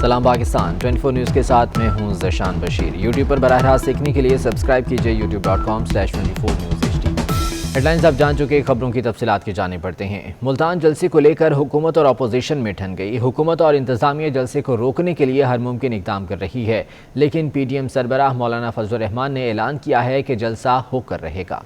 सलाम पाकिस्तान 24 न्यूज़ के साथ मैं हूं ज़शान बशीर। यूट्यूब पर बराह रास्त देखने के लिए सब्सक्राइब कीजिए youtube.com/24newsHD। हेडलाइंस आप जान चुके, खबरों की तफसीलात की जाने पड़ते हैं। मुल्तान जलसे को लेकर हुकूमत और अपोजिशन में ठन गई। हुकूमत और इंतजामिया जलसे को रोकने के लिए हर मुमकिन इक़दाम कर रही है, लेकिन PDM सरबराह मौलाना फजलुर रहमान ने ऐलान किया है कि जलसा होकर रहेगा।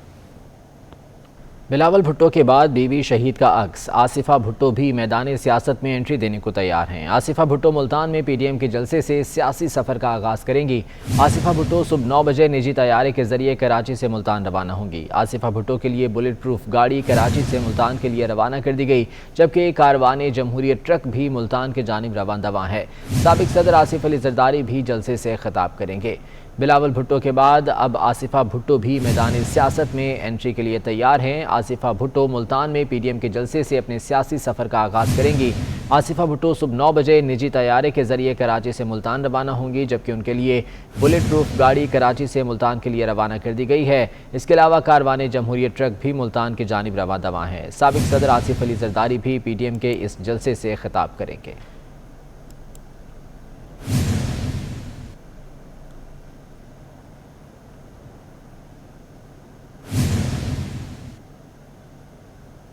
बिलावल भुट्टो के बाद बीवी शहीद का अक्स, आसिफा भुट्टो भी मैदान सियासत में एंट्री देने को तैयार हैं। आसिफा भुट्टो मुल्तान में PDM के जलसे से सियासी सफ़र का आगाज़ करेंगी। आसिफा भुट्टो सुबह 9 बजे निजी तैयारे के जरिए कराची से मुल्तान रवाना होंगी। आसिफा भुट्टो के लिए बुलेट प्रूफ गाड़ी कराची से मुल्तान के लिए रवाना कर दी गई, जबकि कारवान जमहूरियत ट्रक भी मुल्तान के जानिब रवाना है। साबिक सदर आसिफ अली जरदारी भी जलसे से खिताब करेंगे। बिलावल भुट्टो के बाद अब आसिफा भुट्टो भी मैदान सियासत में एंट्री के लिए तैयार हैं। आसिफा भुट्टो मुल्तान में PDM के जलसे से अपने सियासी सफ़र का आगाज़ करेंगी। आसिफा भुट्टो सुबह 9 बजे निजी तैयारे के ज़रिए कराची से मुल्तान रवाना होंगी, जबकि उनके लिए बुलेट प्रूफ गाड़ी कराची से मुल्तान के लिए रवाना कर दी गई है। इसके अलावा कारवान जमहूरियत ट्रक भी मुल्तान की जानिब रवाना है। साबिक सदर आसिफ अली जरदारी भी PDM के इस जलसे से खिताब करेंगे।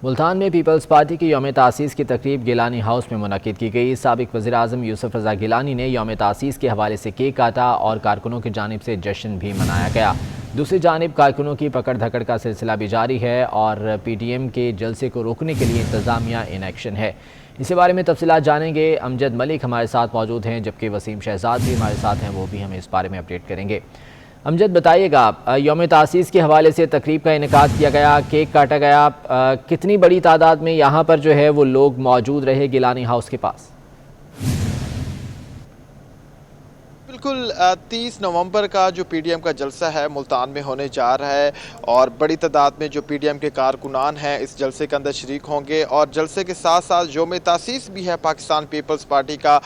मुल्तान में पीपल्स पार्टी की यौम तासीस की तकरीब गिलानी हाउस में मुनक़िद की गई। साबिक वज़ीर आज़म यूसुफ रज़ा गिलानी ने यौम तासीस के हवाले से केक काटा और कारकुनों की जानिब से जश्न भी मनाया गया। दूसरी जानिब कारकुनों की पकड़ धकड़ का सिलसिला भी जारी है और PDM के जलसे को रोकने के लिए इंतज़ामिया इन एक्शन है। इसी बारे में तफसीलात जानेंगे। अमजद मलिक हमारे साथ मौजूद हैं, जबकि वसीम शहजाद भी हमारे साथ हैं, वो भी हमें इस बारे में अपडेट करेंगे। अमजद, बताइएगा, यौम तासीस के हवाले से तकरीब का इनेकाद किया गया, केक काटा गया, कितनी बड़ी तादाद में यहाँ पर जो है वो लोग मौजूद रहे गिलानी हाउस के पास? बिल्कुल 30 नवंबर का जो PDM का जलसा है मुल्तान में होने जा रहा है और बड़ी तादाद में जो PDM के कारकुनान हैं इस जलसे के अंदर शरीक होंगे और जलसे के साथ साथ यौम तासीस भी है पाकिस्तान पीपल्स पार्टी का।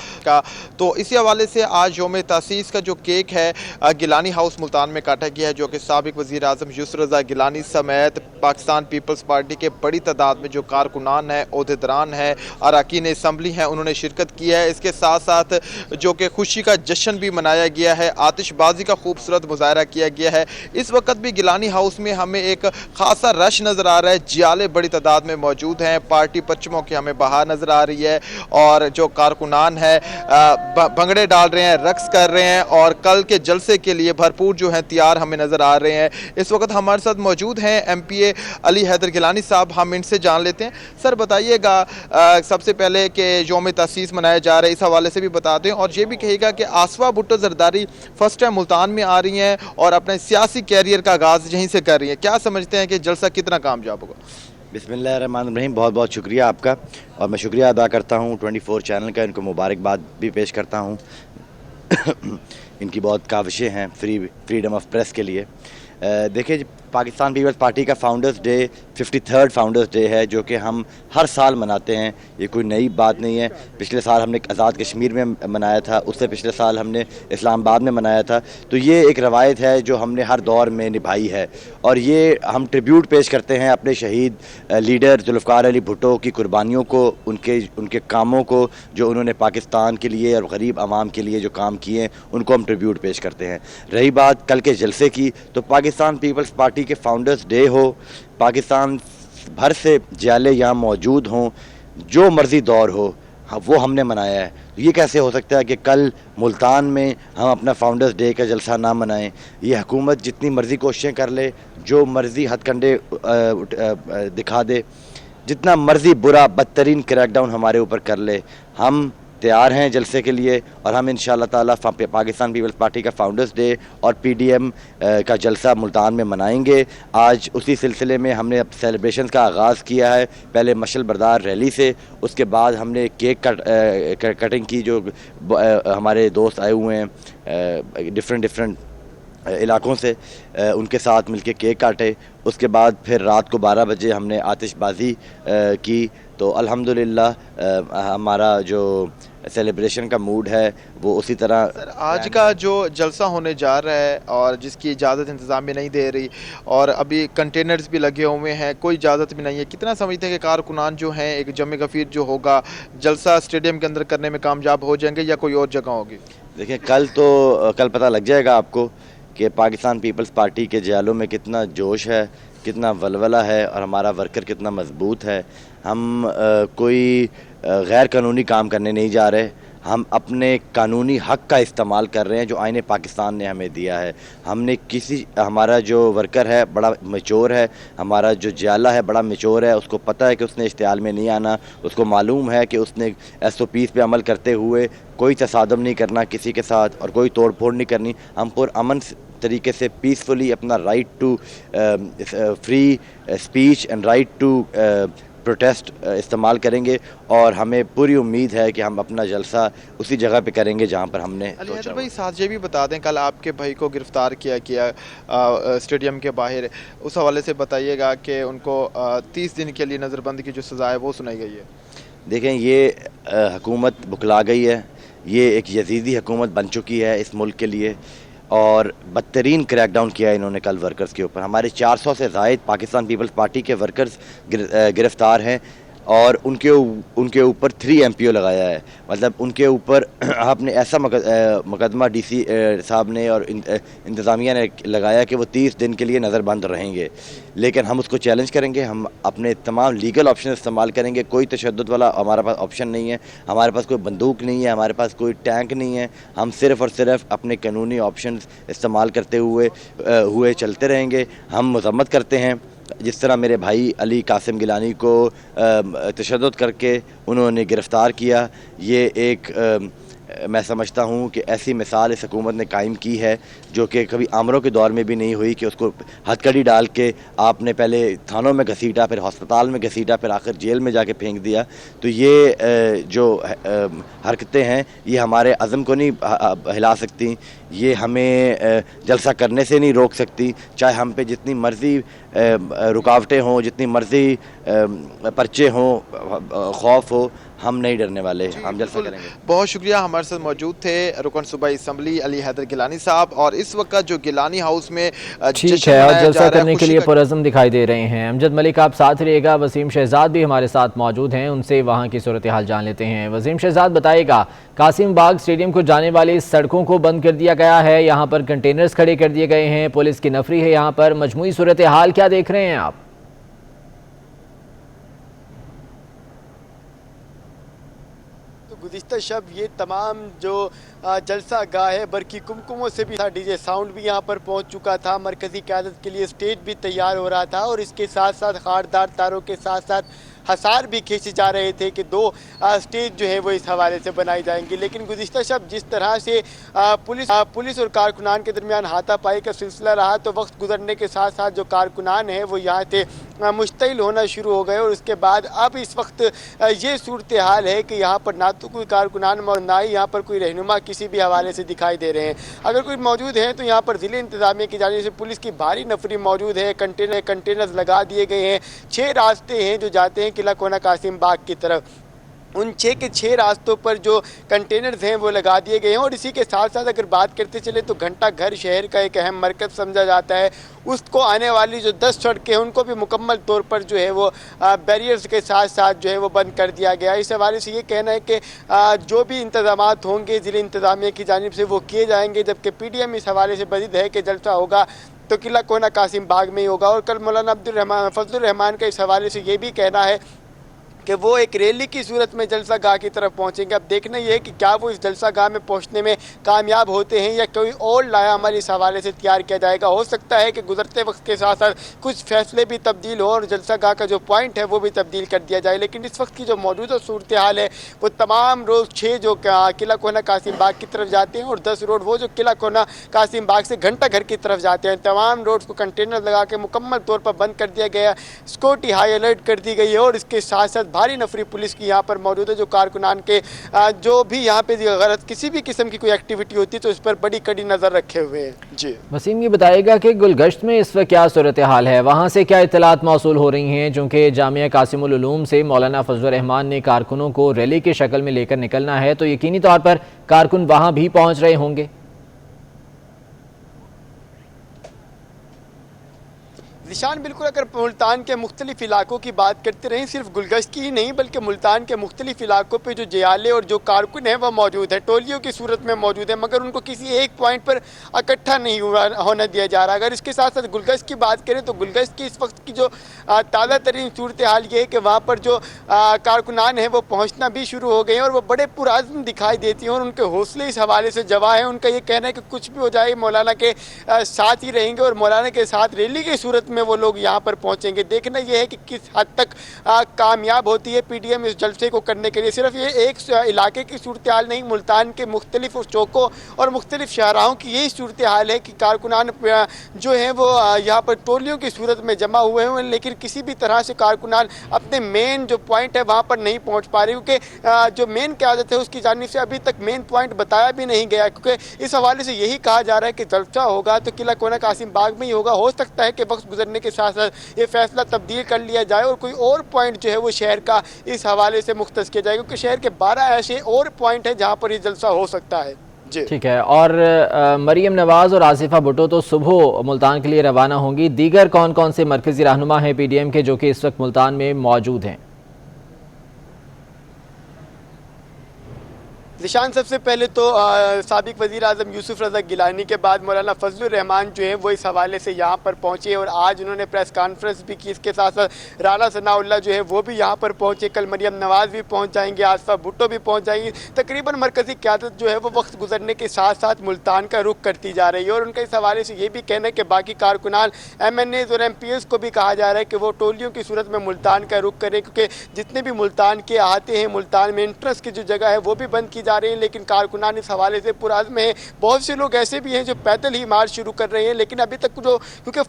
तो इसी हवाले से आज यौम तासीस का जो केक है गिलानी हाउस मुल्तान में काटा गया है, जो कि साबिक वज़ीर आज़म यूसुफ रज़ा गिलानी समेत पाकिस्तान पीपल्स पार्टी के बड़ी तादाद में जो कारकुनान हैं, ओहदेदारान हैं, अरकान असम्बली हैं, उन्होंने शिरकत की है। इसके साथ साथ जो कि खुशी का जश्न भी मनाया गया है, आतिशबाजी का खूबसूरत मुजाहरा किया गया है। इस वक्त भी गिलानी हाउस में हमें एक खासा रश नज़र आ रहा है, जियाले बड़ी तादाद में मौजूद हैं, पार्टी परचमों की हमें बाहर नज़र आ रही है और जो कारकुनान है भंगड़े डाल रहे हैं, रक्स कर रहे हैं और कल के जलसे के लिए भरपूर जो हैं तैयार हमें नज़र आ रहे हैं। इस वक्त हमारे साथ मौजूद हैं MPA अली हैदर गिलानी साहब, हम इनसे जान लेते हैं। सर बताइएगा सबसे पहले कि यौम तासीस मनाया जा रहा है, इस हवाले से भी बता दें और ये भी कहिएगा कि आसिफा भुट्टो जरदारी फर्स्ट टाइम मुल्तान में आ रही हैं और अपने सियासी कैरियर का आगाज़ यहीं से कर रही हैं, क्या समझते हैं कि जलसा कितना कामयाब होगा? बिस्मिल्लाहिर्रहमानिर्रहीम, बहुत बहुत शुक्रिया आपका और मैं शुक्रिया अदा करता हूँ 24 चैनल का, इनको मुबारकबाद भी पेश करता हूँ। इनकी बहुत काविशें हैं फ्रीडम ऑफ प्रेस के लिए। देखिए, पाकिस्तान पीपल्स पार्टी का founders day 53rd founders day है, जो कि हम हर साल मनाते हैं। ये कोई नई बात नहीं है। पिछले साल हमने आज़ाद कश्मीर में मनाया था, उससे पिछले साल हमने इस्लामाबाद में मनाया था। तो ये एक रवायत है जो हमने हर दौर में निभाई है और ये हम ट्रिब्यूट पेश करते हैं अपने शहीद लीडर जुल्फ़िकार अली भुट्टो की कुर्बानियों को, उनके कामों को, जो उन्होंने पाकिस्तान के लिए और गरीब आवाम के लिए जो काम किए, उनको हम ट्रिब्यूट पेश करते हैं। रही बात कल के जलसे की, तो पाकिस्तान पीपल्स पार्टी के फाउंडर्स डे हो, पाकिस्तान भर से जियाले यहाँ मौजूद हों, जो मर्ज़ी दौर हो, हाँ वो हमने मनाया है। तो ये कैसे हो सकता है कि कल मुल्तान में हम अपना फाउंडर्स डे का जलसा ना मनाएं? ये हुकूमत जितनी मर्ज़ी कोशिशें कर ले, जो मर्ज़ी हथकंडे दिखा दे, जितना मर्ज़ी बुरा बदतरीन क्रैकडाउन हमारे ऊपर कर ले, हम तैयार हैं जलसे के लिए और हम इंशाअल्लाह ताला पाकिस्तान पीपल्स पार्टी का फाउंडर्स डे और PDM का जलसा मुल्तान में मनाएंगे। आज उसी सिलसिले में हमने अब सेलिब्रेशंस का आगाज़ किया है, पहले मशल बरदार रैली से, उसके बाद हमने केक कटिंग की, जो हमारे दोस्त आए हुए हैं डिफरेंट इलाकों से, उनके साथ मिलके केक काटे। उसके बाद फिर रात को 12 बजे हमने आतिशबाजी की। तो अल्हम्दुलिल्लाह हमारा जो सेलिब्रेशन का मूड है वो उसी तरह। सर आज का जो जलसा होने जा रहा है और जिसकी इजाज़त इंतज़ामिया नहीं दे रही और अभी कंटेनर्स भी लगे हुए हैं, कोई इजाज़त भी नहीं है, कितना समझते हैं कि कारकुनान जो हैं एक जमे गफीर जो होगा जलसा स्टेडियम के अंदर करने में कामयाब हो जाएंगे या कोई और जगह होगी? देखिए कल पता लग जाएगा आपको कि पाकिस्तान पीपल्स पार्टी के जयालों में कितना जोश है, कितना वलवला है और हमारा वर्कर कितना मजबूत है। हम कोई गैर कानूनी काम करने नहीं जा रहे, हम अपने कानूनी हक़ का इस्तेमाल कर रहे हैं जो आईने पाकिस्तान ने हमें दिया है। हमारा जो वर्कर है बड़ा मैच्योर है, हमारा जो जयाला है बड़ा मैच्योर है, उसको पता है कि उसने इश्तिहाल में नहीं आना, उसको मालूम है कि उसने SOPs पे अमल करते हुए कोई तसादम नहीं करना किसी के साथ और कोई तोड़ फोड़ नहीं करनी। हम पुरअमन तरीके से पीसफुली अपना right to free speech and right to protest इस्तेमाल करेंगे और हमें पूरी उम्मीद है कि हम अपना जलसा उसी जगह पे करेंगे जहाँ पर हमने अली सोचा हैदर हुआ। भाई साथ ये भी बता दें, कल आपके भाई को गिरफ्तार किया स्टेडियम के बाहर, उस हवाले से बताइएगा कि उनको 30 दिन के लिए नज़रबंद की जो सज़ा है वो सुनाई गई है। देखें ये हुकूमत बुखला गई है, ये एक यजीदी हुकूमत बन चुकी है इस मुल्क के लिए और बदतरीन क्रैकडाउन किया है इन्होंने कल वर्कर्स के ऊपर। हमारे 400 से ज़ायद पाकिस्तान पीपल्स पार्टी के वर्कर्स गिरफ़्तार हैं और उनके ऊपर 3 MPO लगाया है। मतलब उनके ऊपर आपने ऐसा मुकदमा DC साहब ने और इंतज़ामिया ने लगाया कि वो 30 दिन के लिए नज़रबंद रहेंगे, लेकिन हम उसको चैलेंज करेंगे। हम अपने तमाम लीगल ऑप्शन इस्तेमाल करेंगे, कोई तशद्दुद वाला हमारे पास ऑप्शन नहीं है, हमारे पास कोई बंदूक नहीं है, हमारे पास कोई टैंक नहीं है। हम सिर्फ़ और सिर्फ अपने कानूनी ऑप्शन इस्तेमाल करते हुए चलते रहेंगे। हम मज़म्मत करते हैं जिस तरह मेरे भाई अली कासिम गिलानी को तशद्दुद करके उन्होंने गिरफ़्तार किया। ये एक मैं समझता हूँ कि ऐसी मिसाल इस हुकूमत ने कायम की है जो कि कभी आमरों के दौर में भी नहीं हुई कि उसको हथकड़ी डाल के आपने पहले थानों में घसीटा, फिर हस्पताल में घसीटा, फिर आखिर जेल में जाके फेंक दिया। तो ये जो हरकतें हैं ये हमारे अज़म को नहीं हिला सकती, ये हमें जलसा करने से नहीं रोक सकती। चाहे हम पे जितनी मर्ज़ी रुकावटें हों, जितनी मर्ज़ी पर्चे हों, खौफ हो, हम नहीं डरने वाले, हम जलसा करेंगे। बहुत शुक्रिया, हमारे साथ मौजूद थे रुकन सूबाई असम्बली अली हैदर गिलानी साहब। और इस वक्त जो गिलानी हाउस में ठीक है और जलसा करने के लिए पुरअज़म दिखाई दे रहे हैं। अमजद मलिक आप साथ रहिएगा, वसीम शहजाद भी हमारे साथ मौजूद हैं, उनसे वहाँ की सूरत हाल जान लेते हैं। वसीम शहजाद बताइएगा, कासिम बाग स्टेडियम को जाने वाली सड़कों को बंद कर दिया गया है, यहाँ पर कंटेनर्स खड़े कर दिए गए हैं, पुलिस की नफरी है यहाँ पर, मजमूई सूरत हाल क्या देख रहे हैं आप? गुज़िश्ता शब ये तमाम जो जलसा गाह है बरकी कुमकुमों से भी था, DJ साउंड भी यहाँ पर पहुँच चुका था, मरकज़ी क़यादत के लिए स्टेज भी तैयार हो रहा था और इसके साथ साथ खारदार तारों के साथ साथ हसार भी खींचे जा रहे थे कि 2 स्टेज जो है वो इस हवाले से बनाई जाएंगी। लेकिन गुज़िश्ता शब जिस तरह से पुलिस और कारकुनान के दरमियान हाथापाई का सिलसिला रहा, तो वक्त गुजरने के साथ साथ जो कारकुनान है वो यहाँ से मुश्तइल होना शुरू हो गए और उसके बाद अब इस वक्त ये सूरत हाल है कि यहाँ पर ना तो कोई कारकुनान और ना ही यहाँ पर कोई रहनुमा किसी भी हवाले से दिखाई दे रहे हैं। अगर कोई मौजूद हैं तो यहाँ पर ज़िले इंतज़ामिया की जानिब से पुलिस की भारी नफरी मौजूद है, कंटेनर्स लगा दिए गए हैं। 6 रास्ते हैं जो जाते हैं किला कोना कासिम बाग की तरफ, उन 6 के 6 रास्तों पर जो कंटेनर्स हैं वो लगा दिए गए हैं। और इसी के साथ साथ अगर बात करते चले तो घंटा घर शहर का एक अहम मरकज़ समझा जाता है, उसको आने वाली जो 10 सड़कें हैं उनको भी मुकम्मल तौर पर जो है वो बैरियर्स के साथ साथ जो है वो बंद कर दिया गया। इस हवाले से ये कहना है कि जो भी इंतज़ामात होंगे ज़िले इंतज़ामिया की जानिब से वो किए जाएंगे, जबकि PDM इस हवाले से मज़ीद है कि जलसा होगा तो किला कोना कासिम बाग में ही होगा। और कल मौलाना फजलुर रहमान का इस हवाले से ये भी कहना है कि वो एक रैली की सूरत में जलसा गाह की तरफ पहुंचेंगे। अब देखना ये है कि क्या वो इस जलसा गाह में पहुंचने में कामयाब होते हैं या कोई और लाया अमल इस हवाले से तैयार किया जाएगा। हो सकता है कि गुजरते वक्त के साथ साथ कुछ फैसले भी तब्दील हो और जलसा गाह का जो पॉइंट है वो भी तब्दील कर दिया जाए। लेकिन इस वक्त की जो मौजूदा सूरत हाल है वो तमाम रोज़ 6 जो किला कोना कासिम बाग की तरफ जाते हैं और 10 रोड वो जो किला कोना कासिम बाग से घंटा घर की तरफ जाते हैं, तमाम रोड्स को कंटेनर लगा के मुकम्मल तौर पर बंद कर दिया गया, सिक्योरिटी हाई अलर्ट कर दी गई है और इसके साथ साथ भारी नफरी पुलिस की यहाँ पर मौजूद है, जो कारकुनान के जो भी यहाँ पे गलत किसी भी किस्म की कोई एक्टिविटी होती है तो इस पर बड़ी कड़ी नज़र रखे हुए हैं। जी वसीम, ये बताएगा कि गुलगश्त में इस वक्त क्या सूरत हाल है, वहाँ से क्या इत्तलात मौसूल हो रही हैं? चूँकि जामिया कासिमुल उलूम से मौलाना फजल रहमान ने कारकुनों को रैली की शक्ल में लेकर निकलना है, तो यकीनी तौर पर कारकुन वहाँ भी पहुँच रहे होंगे। निशान बिल्कुल, अगर मुल्तान के मुख्तलिफ इलाकों की बात करते रहें, सिर्फ गुलगश्त की ही नहीं बल्कि मुल्तान के मुख्तलिफ इलाकों पे जो जियाले और जो कारकुन हैं वह मौजूद है, टोलियों की सूरत में मौजूद है, मगर उनको किसी एक पॉइंट पर इकट्ठा नहीं होने दिया जा रहा। अगर इसके साथ साथ गुलगश्त की बात करें तो गुलगश्त की इस वक्त की जो ताज़ा तरीन सूरत हाल ये है कि वहाँ पर जो कारकुनान हैं वो पहुँचना भी शुरू हो गए हैं और वो बड़े पुरअज़्म दिखाई देती हैं और उनके हौसले इस हवाले से जवां है। उनका ये कहना है कि कुछ भी हो जाए मौलाना के साथ ही रहेंगे और मौलाना के साथ रैली की सूरत में वो लोग यहाँ पर पहुँचेंगे। देखना यह है कि किस हद तक कामयाब होती है पीडीएम इस जलसे को करने के लिए। सिर्फ ये एक इलाके की सूरत हाल नहीं, मुल्तान के मुख्तलिफ चौकों और मुख्तलिफ शहराहों की यही सूरत हाल है कि कारकुनान जो है वो यहाँ पर टोलियों की सूरत में जमा हुए हैं, लेकिन किसी भी तरह से कारकुनान अपने मेन जो पॉइंट है वहाँ पर नहीं पहुँच पा रहे, क्योंकि जो मेन क़यादत है उसकी जानिब से अभी तक मेन पॉइंट बताया भी नहीं गया, क्योंकि इस हवाले से यही कहा जा रहा है कि जलसा होगा तो किला कोना कासिम बाग में ही होगा। हो सकता है कि वक्त गुजरने के साथ साथ ये फैसला तब्दील कर लिया जाए और कोई और पॉइंट जो है वो शहर का इस हवाले से मुख्तस किया जाए, क्योंकि शहर के 12 ऐसे और पॉइंट है जहाँ पर ये जलसा हो सकता है। जी ठीक है। और मरियम नवाज़ और आसिफा भुट्टो तो सुबह मुल्तान के लिए रवाना होंगी, दीगर कौन कौन से मरकजी रहनुमा हैं पीडीएम के जो कि इस वक्त मुल्तान में मौजूद हैं? निशान, सबसे पहले तो साबिक वज़ीर आज़म यूसुफ रज़ा गिलानी के बाद मौलाना फजल रहमान जो है वो इस हवाले से यहाँ पर पहुँचे और आज उन्होंने प्रेस कॉन्फ्रेंस भी की। इसके साथ साथ राना सनाउल्लाह जो है वो भी यहाँ पर पहुँचे, कल मरियम नवाज़ भी पहुँच जाएंगे, आसिफा भुट्टो भी पहुँच जाएंगी। तकरीबन मरकज़ी क़यादत जो है वो वक्त गुजरने के साथ साथ मुल्तान का रुख करती जा रही है और उनका इस हवाले से ये भी कहना है कि बाकी कारकुनान MNAs और MPs को भी कहा जा रहा है कि वो टोलियों की सूरत में मुल्तान का रुख करें, क्योंकि जितने भी मुल्तान के आते हैं मुल्तान में एंट्रेंस की जो जगह है वो भी बंद की जा रही है, लेकिन कारकुनान इस हवाले से पुरअज़्म है। बहुत से लोग ऐसे भी हैं जो पैदल ही मार्च शुरू कर रहे हैं, लेकिन अभी तक जो क्योंकि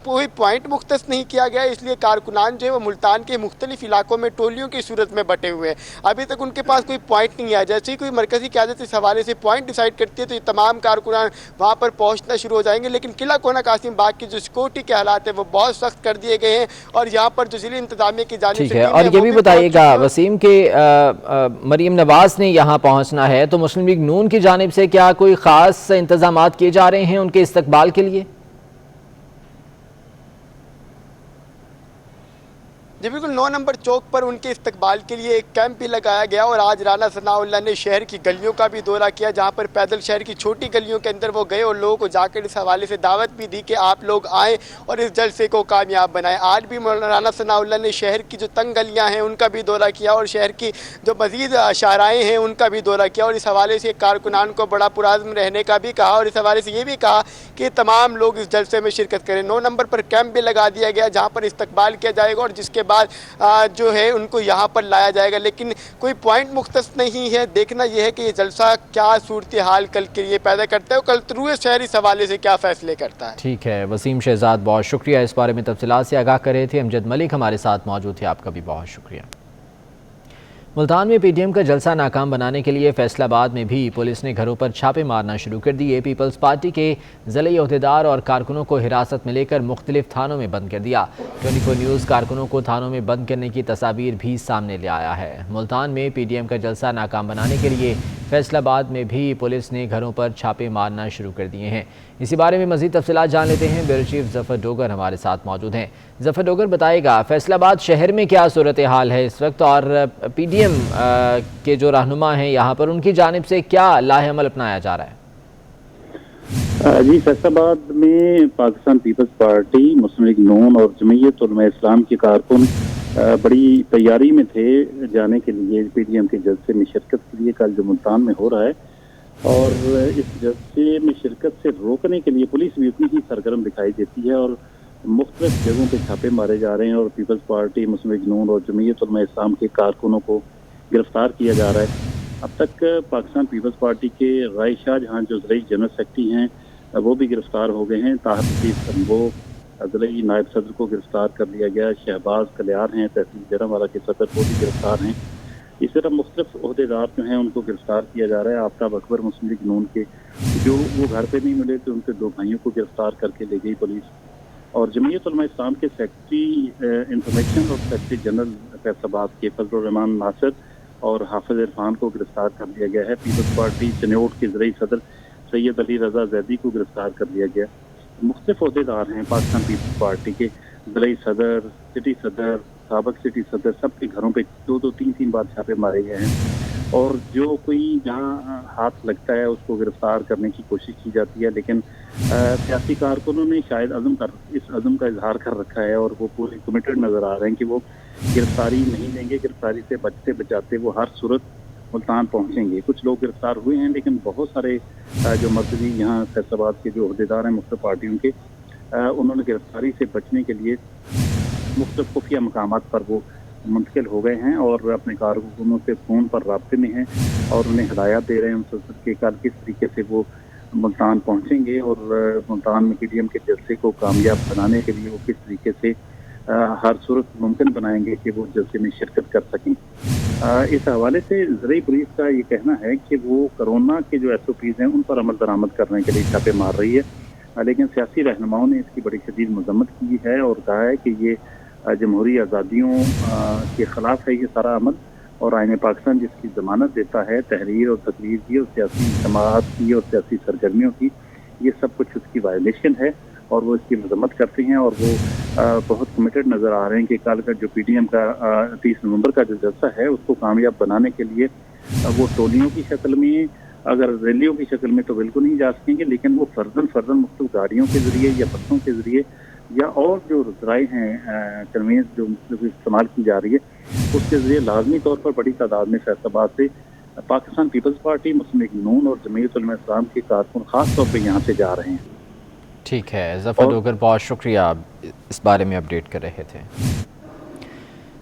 कोई पॉइंट मुख्तस नहीं किया गया, इसलिए कारकुनान जो है वो मुल्तान के मुख्तलिफ इलाकों में टोलियों की सूरत में बटे हुए हैं। अभी तक उनके पास कोई पॉइंट नहीं आया। जैसे ही कोई मरकज़ी क़यादत इस हवाले से पॉइंट डिसाइड करती है तो ये तमाम कारकुनान वहाँ पर पहुँचना शुरू हो जाएंगे, लेकिन किला कोना कासिम बाग की जो सिक्योरिटी के हालात है वो बहुत सख्त कर दिए गए हैं और यहाँ पर जो ज़िले इंतज़ामिया की जानिब से और ये भी बताइएगा वसीम के मरियम नवाज़ ने यहाँ पहुँचना है तो मुस्लिम लीग नून की जानिब से क्या कोई ख़ास इंतज़ामात किए जा रहे हैं उनके इस्तकबाल के लिए? जी बिल्कुल, 9 नंबर चौक पर उनके इस्तकबाल के लिए एक कैंप भी लगाया गया और आज राना सनाउल्लाह ने शहर की गलियों का भी दौरा किया, जहां पर पैदल शहर की छोटी गलियों के अंदर वो गए और लोगों को जाकर इस हवाले से दावत भी दी कि आप लोग आएँ और इस जलसे को कामयाब बनाएं। आज भी राना सनाउल्लाह ने शहर की जो तंग गलियाँ हैं उनका भी दौरा किया और शहर की जो मज़ीद शाराएँ हैं उनका भी दौरा किया और इस हवाले से कारकुनान को बड़ा पुरअज़्म रहने का भी कहा और इस हवाले से ये भी कहा कि तमाम लोग इस जलसे में शिरकत करें। 9 नंबर पर कैंप भी लगा दिया गया जहाँ पर इस्तकबाल किया जाएगा और जिसके बाद जो है उनको यहाँ पर लाया जाएगा, लेकिन कोई पॉइंट मुख्तस नहीं है। देखना यह है कि ये जलसा क्या सूरत हाल कल के लिए पैदा करता है और कल तरूए शहर इस हवाले से क्या फैसले करता है। ठीक है वसीम शहजाद, बहुत शुक्रिया इस बारे में तफसीलात से आगाह कर रहे थे। अमजद मलिक हमारे साथ मौजूद थे, आपका भी बहुत शुक्रिया। मुल्तान में पीडीएम का जलसा नाकाम बनाने के लिए फैसलाबाद में भी पुलिस ने घरों पर छापे मारना शुरू कर दिए। पीपल्स पार्टी के ज़िले अहदेदार और कारकुनों को हिरासत में लेकर मुख्तलिफ थानों में बंद कर दिया। 24 न्यूज़ कारकुनों को थानों में बंद करने की तस्वीर भी सामने ले आया है। मुल्तान में पीडीएम का जलसा नाकाम बनाने के लिए फैसलाबाद में भी पुलिस ने घरों पर छापे मारना शुरू कर दिए हैं। इसी बारे में मज़ीद तफसीलात जान लेते हैं। ब्यूरो चीफ ज़फ़र डोगर हमारे साथ मौजूद हैं। ज़फ़र डोगर, बताएगा फैसलाबाद शहर में क्या सूरत हाल है इस वक्त और पीडीएम के जो रहनुमा हैं यहाँ पर उनकी जानिब से क्या लाहेअमल अपनाया जा रहा है? जी, फैसलाबाद में पाकिस्तान पीपल्स पार्टी, मुस्लिम लीग नून और जमीयत उलमा इस्लाम के कारकुन बड़ी तैयारी में थे जाने के लिए पीडीएम के जलसे में शिरकत के लिए कल जो मुल्तान में हो रहा है, और इस जलसे में शिरकत से रोकने के लिए पुलिस भी उतनी ही सरगर्म दिखाई देती है और मुख्तलिफ जगहों पे छापे मारे जा रहे हैं और पीपल्स पार्टी, मुस्लिम लीग नून और जमीयत उलमा इस्लाम के कारकुनों को गिरफ्तार किया जा रहा है। अब तक पाकिस्तान पीपल्स पार्टी के राय शाह जहाँ जो ज़िले जनरल सेक्रेटरी हैं वो भी गिरफ्तार हो गए हैं। ताहर रशीद संभो ज़िले नायब सदर को गिरफ्तार कर लिया गया। शहबाज कलियार हैं तहसील जरावाला के सदर, वो भी गिरफ्तार हैं। इस तरह मुख्तलिफ ओहदेदार जो हैं उनको गिरफ्तार किया जा रहा है। आफ्ताब अकबर मुस्लिम लीग नून के जो वो घर पे नहीं मिले थे, उनके 2 भाइयों को गिरफ्तार करके ले गई पुलिस। और जमीयत उलमा इस्लाम के सेक्रेटरी इंफॉर्मेशन और सेक्रेटरी जनरल फैसलाबाद के फजल रहमान नासिर और हाफिज इरफान को गिरफ्तार कर लिया गया है। पीपल्स पार्टी चनोट के ज़िले सदर सैयद अली रजा जैदी को गिरफ्तार कर लिया गया। मुख्तलिफ ओहदेदार हैं पाकिस्तान पीपल्स पार्टी के, ज़िले सदर, सिटी सदर, साबक सिटी सदर, सबके घरों पे 2-2, 3-3 बार छापे मारे गए हैं। और जो कोई जहाँ हाथ लगता है उसको गिरफ्तार करने की कोशिश की जाती है, लेकिन सियासी कारकुनों ने शायद इस अज़म का इजहार कर रखा है और वो पूरे कमिटेड नज़र आ रहे हैं कि वो गिरफ्तारी नहीं लेंगे। गिरफ्तारी से बचते बचाते वो हर सूरत मुल्तान पहुँचेंगे। कुछ लोग गिरफ्तार हुए हैं, लेकिन बहुत सारे जो मरकज़ी यहाँ फैसलाबाद के जो अहदेदार हैं मुख्तलिफ पार्टियों के, उन्होंने गिरफ्तारी से बचने के लिए मुख्तलिफ खुफिया मकामात पर वो मुंतकिल हो गए हैं और अपने कारकुनों से फ़ोन पर राब्ते में हैं और उन्हें हिदायत दे रहे हैं मुसलसल के कल किस तरीके से वो मुल्तान पहुँचेंगे और मुल्तान में PDM के जलसे को कामयाब बनाने के लिए वो किस तरीके से हर सूरत मुमकिन बनाएंगे कि वो जलसे में शिरकत कर सकें। इस हवाले से ज़िले पुलिस का ये कहना है कि वो कोरोना के जो SOPs हैं उन पर अमल दरामद करने के लिए छापे मार रही है, लेकिन सियासी रहनुमाओं ने इसकी बड़ी शदीद मजम्मत की है और कहा है कि ये जमहूरी आज़ादियों के ख़िलाफ़ है ये सारा अमल, और आईन पाकिस्तान जिसकी ज़मानत देता है तहरीर और तकरीर की और सियासी जमात की और सियासी सरगर्मियों की, ये सब कुछ उसकी वायलेशन है और वो इसकी मजम्मत करते हैं। और वो बहुत कमिटेड नज़र आ रहे हैं कि कल का जो PDM का 30 नवंबर का जो जलसा है उसको कामयाब बनाने के लिए वो टोलियों की शक्ल में, अगर रैलियों की शक्ल में तो बिल्कुल नहीं जा सकेंगे, लेकिन वो फर्जन मुख्तलिफ गाड़ियों के ज़रिए या बसों के ज़रिए या और जो ज़राए हैं कन्वेंस जो इस्तेमाल की जा रही है उसके ज़रिए लाजमी तौर पर बड़ी तादाद में फैसलाबाद से पाकिस्तान पीपल्स पार्टी, मुस्लिम लीग नून और जमीयत उलमा इस्लाम के कारकुन ख़ास तौर पर यहाँ से जा रहे हैं। ठीक है ज़फ़र डोगर, बहुत शुक्रिया, आप इस बारे में अपडेट कर रहे थे।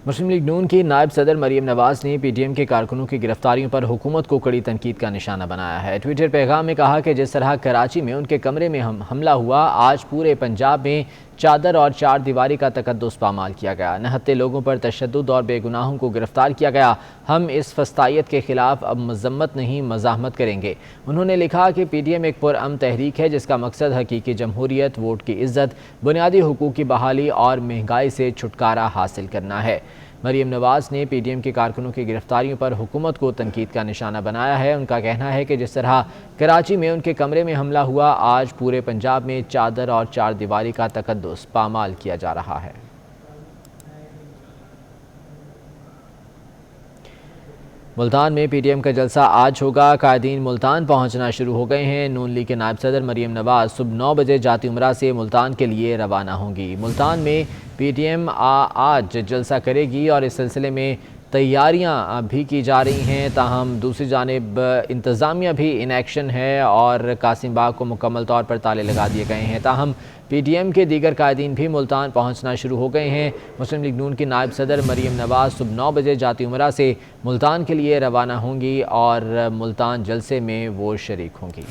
मुस्लिम लीग नून की नायब सदर मरीम नवाज़ ने PDM के कारकुनों की गिरफ्तारियों पर हुकूमत को कड़ी तनकीद का निशाना बनाया है। ट्विटर पैगाम में कहा कि जिस तरह कराची में उनके कमरे में हमला हुआ, आज पूरे पंजाब में चादर और 4 दीवारी का तकद्दुस पामाल किया गया। नहत्ते लोगों पर तशद्दुद और बेगुनाहों को गिरफ्तार किया गया। हम इस फस्तायत के खिलाफ अब मजम्मत नहीं मज़ाहमत करेंगे। उन्होंने लिखा कि PDM एक पुरअमन तहरीक है जिसका मकसद हकीकी जमहूरियत, वोट की इज़्ज़त, बुनियादी हुकूक की बहाली और महंगाई से छुटकारा हासिल करना है। मरीम नवाज़ ने PDM के कारकुनों की गिरफ्तारियों पर हुकूमत को तनकीद का निशाना बनाया है। उनका कहना है कि जिस तरह कराची में उनके कमरे में हमला हुआ, आज पूरे पंजाब में चादर और 4 दीवारी का तकद्दुस पामाल किया जा रहा है। मुल्तान में PDM का जलसा आज होगा। कायदीन मुल्तान पहुंचना शुरू हो गए हैं। नून लीग के नायब सदर मरीम नवाज़ सुबह 9 बजे जाती उमरा से मुल्तान के लिए रवाना होंगी। मुल्तान में PDM आज जलसा करेगी और इस सिलसिले में तैयारियां भी की जा रही हैं। ताहम दूसरी जानिब इंतज़ामिया भी इन एक्शन है और कासिम बाग को मुकम्मल तौर पर ताले लगा दिए गए हैं। ताहम PDM के दीगर कायदीन भी मुल्तान पहुंचना शुरू हो गए हैं। मुस्लिम लीग नून की नायब सदर मरीम नवाज़ सुबह 9 बजे जाती उमरा से मुल्तान के लिए रवाना होंगी और मुल्तान जलसे में वो शरीक होंगी।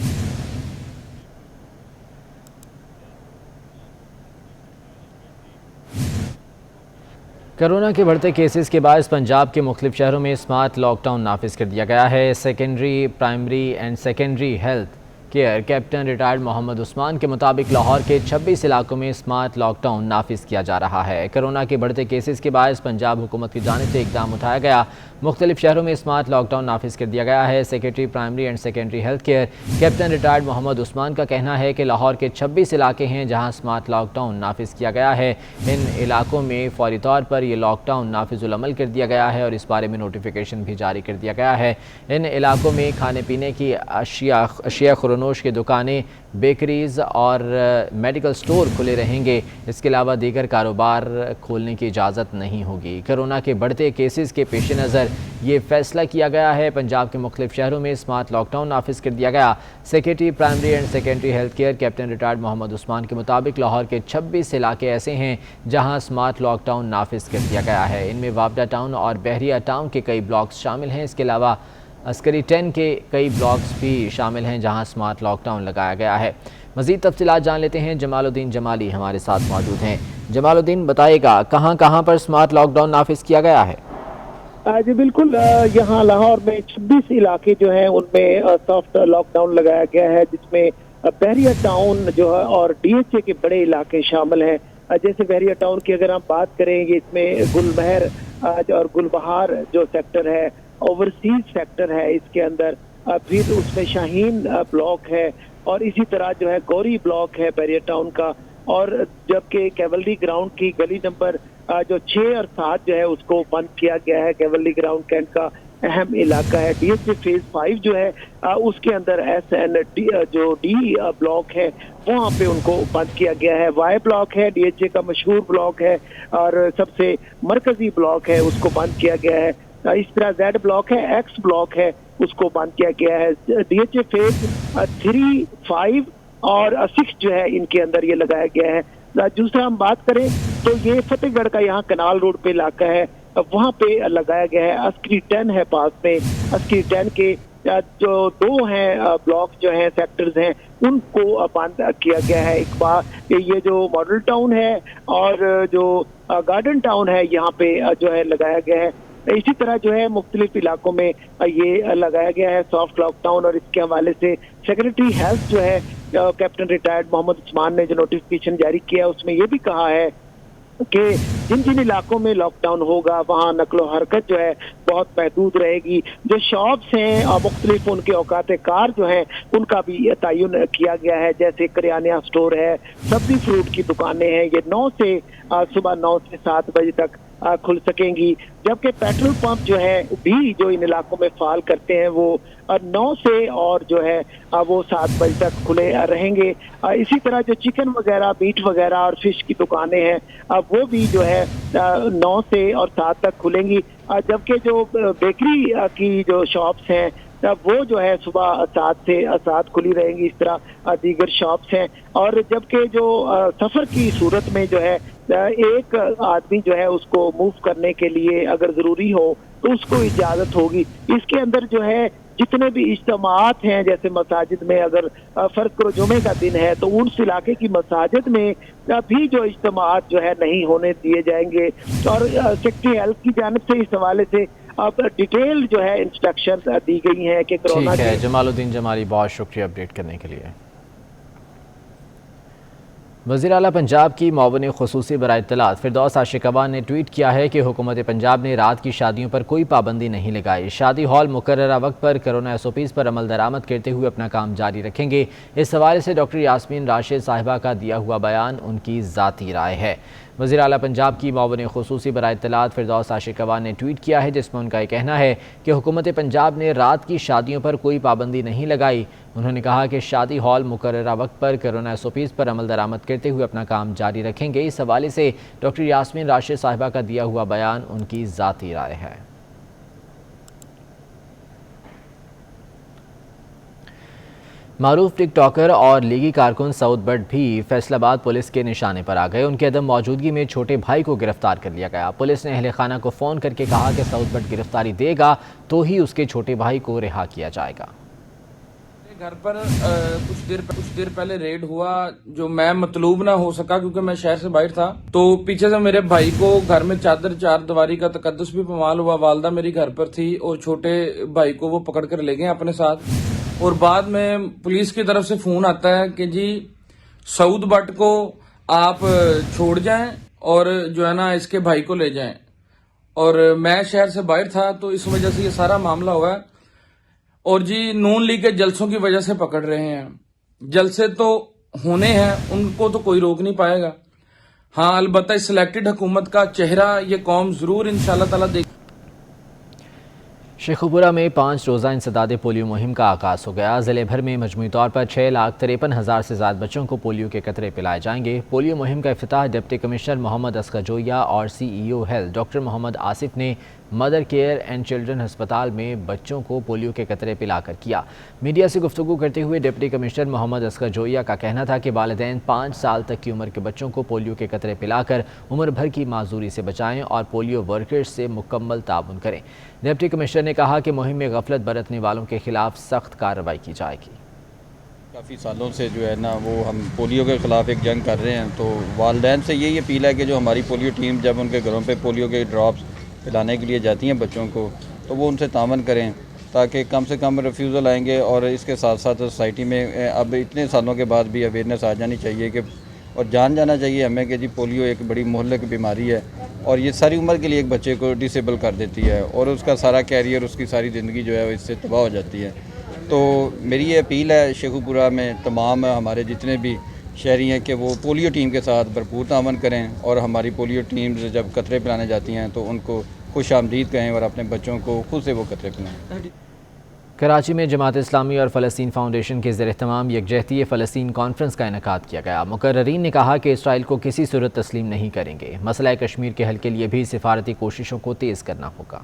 कोरोना के बढ़ते केसेस के बायस पंजाब के मुख्तलिफ शहरों में स्मार्ट लॉकडाउन नाफिज कर दिया गया है। Secondary, primary and secondary health care captain retired Mohammad Usman के मुताबिक लाहौर के 26 इलाकों में स्मार्ट लॉकडाउन नाफिज किया जा रहा है। कोरोना के बढ़ते केसेस के बायस पंजाब हुकूमत की जानिब से इकदाम उठाया गया। मुख्तलिफ शहरों में स्मार्ट लॉकडाउन नाफिज कर दिया गया है। Secretary primary and secondary health care captain retired Mohammad Usman का कहना है कि लाहौर के 26 इलाके हैं जहां स्मार्ट लॉकडाउन नाफिज किया गया है। इन इलाकों में फौरी तौर पर यह लॉकडाउन नाफिजुल अमल कर दिया गया है और इस बारे में नोटिफिकेशन भी जारी कर दिया गया है। इन इलाकों में खाने पीने की अशिया खुरनोश की दुकानें, बेकरीज और मेडिकल स्टोर खुले रहेंगे। इसके अलावा दीगर कारोबार खोलने की इजाज़त नहीं होगी। कोरोना के बढ़ते केसेस के पेश नज़र ये फैसला किया गया है। पंजाब के मुख्तलिफ शहरों में स्मार्ट लॉकडाउन नाफिज कर दिया गया। Secretary primary and secondary health care captain retired Mohammad Usman के मुताबिक लाहौर के 26 इलाके ऐसे हैं जहां स्मार्ट लॉकडाउन नाफिज कर दिया गया है। इनमें वापडा टाउन और बहरिया टाउन के कई ब्लॉक्स शामिल हैं। इसके अलावा अस्करी 10 के कई ब्लॉक्स भी शामिल हैं जहां स्मार्ट लॉकडाउन लगाया गया है। مزید تفصیلات جان لیتے ہیں، جمال الدین جمالی ہمارے ساتھ موجود ہیں۔ جمال الدین بتائے گا کہاں کہاں پر سمارٹ لاک ڈاؤن نافذ کیا گیا ہے؟ جی بالکل، یہاں لاہور میں 26 علاقے جو ہیں ان میں سافٹ لاک ڈاؤن لگایا گیا ہے، جس میں بحریہ ٹاؤن جو ہے اور ڈی ایچ اے کے بڑے علاقے شامل ہیں۔ جیسے بحریہ ٹاؤن کی اگر ہم بات کریں گے، اس میں گل مہر اور گل بہار جو سیکٹر ہے، اوورسیز سیکٹر ہے اس کے اندر، پھر اس میں شاہین بلاک ہے، اور اسی طرح جو ہے گوری بلاک ہے بحریہ ٹاؤن کا، اور جبکہ کیولری گراؤنڈ کی گلی نمبر جو 6 اور 7 جو ہے اس کو بند کیا گیا ہے۔ کیولری گراؤنڈ کینٹ کا اہم علاقہ ہے۔ ڈی ایچ اے فیز 5 جو ہے اس کے اندر ایس این ڈی جو ڈی بلاک ہے وہاں پہ ان کو بند کیا گیا ہے۔ وائی بلاک ہے ڈی ایچ اے کا مشہور بلاک ہے اور سب سے مرکزی بلاک ہے، اس کو بند کیا گیا ہے۔ اس طرح زیڈ بلاک ہے، ایکس بلاک ہے، اس کو بند کیا گیا ہے۔ ڈی ایچ اے فیز 3، 5 اور 6 جو ہے ان کے اندر یہ لگایا گیا ہے۔ دوسرا ہم بات کریں تو یہ فتح گڑھ کا یہاں کنال روڈ پہ علاقہ ہے، وہاں پہ لگایا گیا ہے۔ عسکری 10 ہے پاس میں، عسکری 10 کے جو 2 ہیں بلاک جو ہیں سیکٹرز ہیں ان کو بند کیا گیا ہے۔ ایک بار یہ جو ماڈل ٹاؤن ہے اور جو گارڈن ٹاؤن ہے یہاں پہ جو ہے لگایا گیا ہے۔ اسی طرح جو ہے مختلف علاقوں میں یہ لگایا گیا ہے سافٹ لاک ڈاؤن، اور اس کے حوالے سے سیکرٹری ہیلتھ جو ہے کیپٹن ریٹائرڈ محمد عثمان نے جو نوٹیفکیشن جاری کیا اس میں یہ بھی کہا ہے کہ جن جن علاقوں میں لاک ڈاؤن ہوگا وہاں نقل و حرکت جو ہے بہت محدود رہے گی۔ جو شاپس ہیں مختلف ان کے اوقات کار جو ہیں ان کا بھی تعین کیا گیا ہے، جیسے کریانہ سٹور ہے، سبزی فروٹ کی دکانیں ہیں، یہ 9 سے صبح 9 سے 7 بجے تک کھل سکیں گی، جبکہ پیٹرول پمپ جو ہے بھی جو ان علاقوں میں فعال کرتے ہیں وہ 9 سے اور جو ہے وہ 7 بجے تک کھلے رہیں گے۔ اسی طرح جو چکن وغیرہ، میٹ وغیرہ اور فش کی دکانیں ہیں وہ بھی جو ہے 9 سے اور 7 تک کھلیں گی، جبکہ جو بیکری کی جو شاپس ہیں وہ جو ہے صبح 7 سے 7 کھلی رہیں گی۔ اس طرح دیگر شاپس ہیں، اور جبکہ جو سفر کی صورت میں جو ہے ایک آدمی جو ہے اس کو موو کرنے کے لیے اگر ضروری ہو تو اس کو اجازت ہوگی۔ اس کے اندر جو ہے جتنے بھی اجتماعات ہیں، جیسے مساجد میں اگر فرض کرو جمعے کا دن ہے تو اس علاقے کی مساجد میں بھی جو اجتماعات جو ہے نہیں ہونے دیے جائیں گے، اور سیکٹری ہیلتھ کی جانب سے اس حوالے سے اب ڈیٹیل جو ہے انسٹرکشن دی گئی ہیں کہ کرونا ٹھیک ہے جمال الدین جمالی، بہت شکریہ اپڈیٹ کرنے کے لیے۔ وزیر اعلیٰ پنجاب کی معاون خصوصی برائے اطلاعات فردوس عاشقاں نے ٹویٹ کیا ہے کہ حکومت پنجاب نے رات کی شادیوں پر کوئی پابندی نہیں لگائی، شادی ہال مقررہ وقت پر کرونا SOPs پر عمل درآمد کرتے ہوئے اپنا کام جاری رکھیں گے۔ اس حوالے سے ڈاکٹر یاسمین راشد صاحبہ کا دیا ہوا بیان ان کی ذاتی رائے ہے۔ وزیر اعلیٰ پنجاب کی معاون خصوصی برائے اطلاعات فردوس عاشقاں نے ٹویٹ کیا ہے جس میں ان کا یہ کہنا ہے کہ حکومت پنجاب نے رات کی شادیوں پر کوئی پابندی نہیں لگائی۔ انہوں نے کہا کہ شادی ہال مقررہ وقت پر کرونا SOPs پر عمل درآمد کرتے ہوئے اپنا کام جاری رکھیں گے۔ اس حوالے سے ڈاکٹر یاسمین راشد صاحبہ کا دیا ہوا بیان ان کی ذاتی رائے ہے۔ معروف ٹک ٹاکر اور لیگی کارکن سعود بٹ بھی فیصل آباد پولیس کے نشانے پر آ گئے۔ ان کے عدم موجودگی میں چھوٹے بھائی کو گرفتار کر لیا گیا۔ پولیس نے اہل خانہ کو فون کر کے کہا کہ سعود بٹ گرفتاری دے گا تو ہی اس کے چھوٹے بھائی کو رہا کیا جائے گا۔ گھر پر کچھ دیر پہلے ریڈ ہوا، جو میں مطلوب نہ ہو سکا کیونکہ میں شہر سے باہر تھا، تو پیچھے سے میرے بھائی کو گھر میں چار دیواری کا تقدس بھی پامال ہوا۔ والدہ میری گھر پر تھی اور چھوٹے بھائی کو وہ پکڑ کر لے گئے اپنے ساتھ، اور بعد میں پولیس کی طرف سے فون آتا ہے کہ جی سعود بٹ کو آپ چھوڑ جائیں اور جو ہے نا اس کے بھائی کو لے جائیں، اور میں شہر سے باہر تھا تو اس وجہ سے یہ سارا معاملہ ہوا ہے۔ اور جی نون لیگ کے جلسوں کی وجہ سے پکڑ رہے ہیں، جلسے تو ہونے ہیں، ان کو تو کوئی روک نہیں پائے گا۔ ہاں البتہ اس سلیکٹڈ حکومت کا چہرہ یہ قوم ضرور انشاءاللہ تعالی دیکھ۔ شیخوپورہ میں 5 روزہ انسداد پولیو مہم کا آغاز ہو گیا۔ ضلع بھر میں مجموعی طور پر 6,53,000 سے زائد بچوں کو پولیو کے قطرے پلائے جائیں گے۔ پولیو مہم کا افتتاح ڈپٹی کمشنر محمد اصغر جویہ اور CEO ہیلتھ ڈاکٹر محمد آصف نے مدر کیئر اینڈ چلڈرن ہسپتال میں بچوں کو پولیو کے قطرے پلا کر کیا۔ میڈیا سے گفتگو کرتے ہوئے ڈپٹی کمشنر محمد اصغر جویہ کا کہنا تھا کہ والدین 5 سال تک کی عمر کے بچوں کو پولیو کے قطرے پلا کر عمر بھر کی معذوری سے بچائیں اور پولیو ورکرز سے مکمل تعاون کریں۔ ڈپٹی کمشنر نے کہا کہ مہم میں غفلت برتنے والوں کے خلاف سخت کارروائی کی جائے گی۔ کافی سالوں سے جو ہے نا وہ ہم پولیو کے خلاف ایک جنگ کر رہے ہیں، تو والدین سے یہی اپیل ہے کہ جو ہماری پولیو ٹیم جب ان کے گھروں پہ پولیو کے ڈراپس پلانے کے لیے جاتی ہیں بچوں کو، تو وہ ان سے تعاون کریں تاکہ کم سے کم ریفیوزل آئیں گے، اور اس کے ساتھ ساتھ سوسائٹی میں اب اتنے سالوں کے بعد بھی اویئرنیس آ جانی چاہیے کہ اور جانا چاہیے ہمیں کہ جی پولیو ایک بڑی مہلک بیماری ہے اور یہ ساری عمر کے لیے ایک بچے کو ڈسیبل کر دیتی ہے اور اس کا سارا کیریئر، اس کی ساری زندگی جو ہے وہ اس سے تباہ ہو جاتی ہے۔ تو میری یہ اپیل ہے شیخو پورہ میں تمام ہمارے جتنے بھی شہری ہیں کہ وہ پولیو ٹیم کے ساتھ بھرپور تعاون کریں، اور ہماری پولیو ٹیمز جب قطرے پلانے جاتی ہیں تو ان کو خوش آمدید کہیں اور اپنے بچوں کو خود سے وہ قطرے پلائیں۔ کراچی میں جماعت اسلامی اور فلسطین فاؤنڈیشن کے زیر اہتمام یکجہتی فلسطین کانفرنس کا انعقاد کیا گیا۔ مقررین نے کہا کہ اسرائیل کو کسی صورت تسلیم نہیں کریں گے، مسئلہ کشمیر کے حل کے لیے بھی سفارتی کوششوں کو تیز کرنا ہوگا۔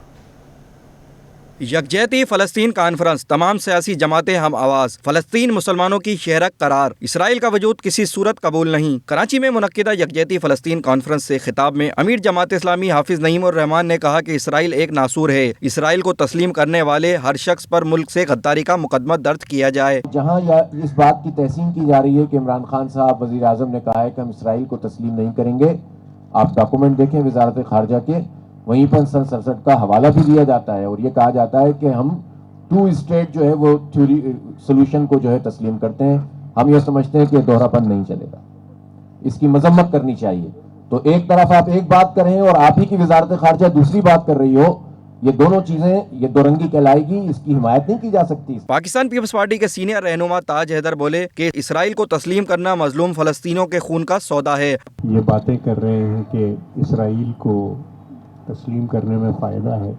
یکجہتی فلسطین کانفرنس، تمام سیاسی جماعتیں ہم آواز، فلسطین مسلمانوں کی شہرک قرار، اسرائیل کا وجود کسی صورت قبول نہیں۔ کراچی میں منعقدہ یکجہتی فلسطین کانفرنس سے خطاب میں امیر جماعت اسلامی حافظ نعیم الرحمان نے کہا کہ اسرائیل ایک ناسور ہے، اسرائیل کو تسلیم کرنے والے ہر شخص پر ملک سے غداری کا مقدمہ درج کیا جائے۔ جہاں اس بات کی تحسین کی جا رہی ہے کہ عمران خان صاحب وزیر اعظم نے کہا ہے کہ ہم اسرائیل کو تسلیم نہیں کریں گے، آپ ڈاکومنٹ دیکھیں وزارت خارجہ کے، وہیں پر سن 67 کا حوالہ بھی دیا جاتا ہے اور یہ کہا جاتا ہے کہ ہم 2 اسٹیٹ جو ہے وہ تھیوری سولوشن کو جو ہے تسلیم کرتے ہیں۔ ہم یہ سمجھتے ہیں کہ دوہرا پن نہیں چلے گا، اس کی مذمت کرنی چاہیے۔ تو ایک طرف آپ ایک بات کر رہے ہیں اور آپ ہی کی وزارت خارجہ دوسری بات کر رہی ہو، یہ دونوں چیزیں یہ دو رنگی کہلائے گی، اس کی حمایت نہیں کی جا سکتی۔ پاکستان پیپلز پارٹی کے سینئر رہنما تاج حیدر بولے کہ اسرائیل کو تسلیم کرنا مظلوم فلسطینیوں کے خون کا سودا ہے۔ یہ باتیں کر رہے ہیں کہ اسرائیل کو تسلیم کرنے میں فائدہ ہے،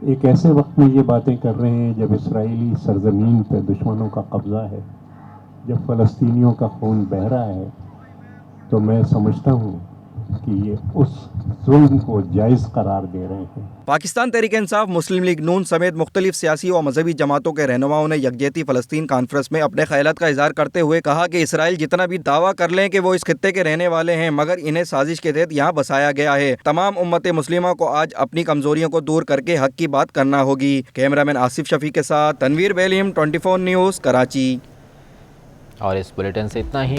ایک ایسے وقت میں یہ باتیں کر رہے ہیں جب اسرائیلی سرزمین پہ دشمنوں کا قبضہ ہے، جب فلسطینیوں کا خون بہہ رہا ہے، تو میں سمجھتا ہوں کہ یہ اس ظلم کو جائز قرار دے رہے ہیں۔ پاکستان تحریک انصاف، مسلم لیگ نون سمیت مختلف سیاسی و مذہبی جماعتوں کے رہنماؤں نے یکجہتی فلسطین کانفرنس میں اپنے خیالات کا اظہار کرتے ہوئے کہا کہ اسرائیل جتنا بھی دعویٰ کر لیں کہ وہ اس خطے کے رہنے والے ہیں، مگر انہیں سازش کے تحت یہاں بسایا گیا ہے۔ تمام امت مسلمہ کو آج اپنی کمزوریوں کو دور کر کے حق کی بات کرنا ہوگی۔ کیمرہ مین آصف شفیع کے ساتھ تنویر بیلیم، 24 نیوز، کراچی۔ اور اس بلیٹن سے اتنا ہی۔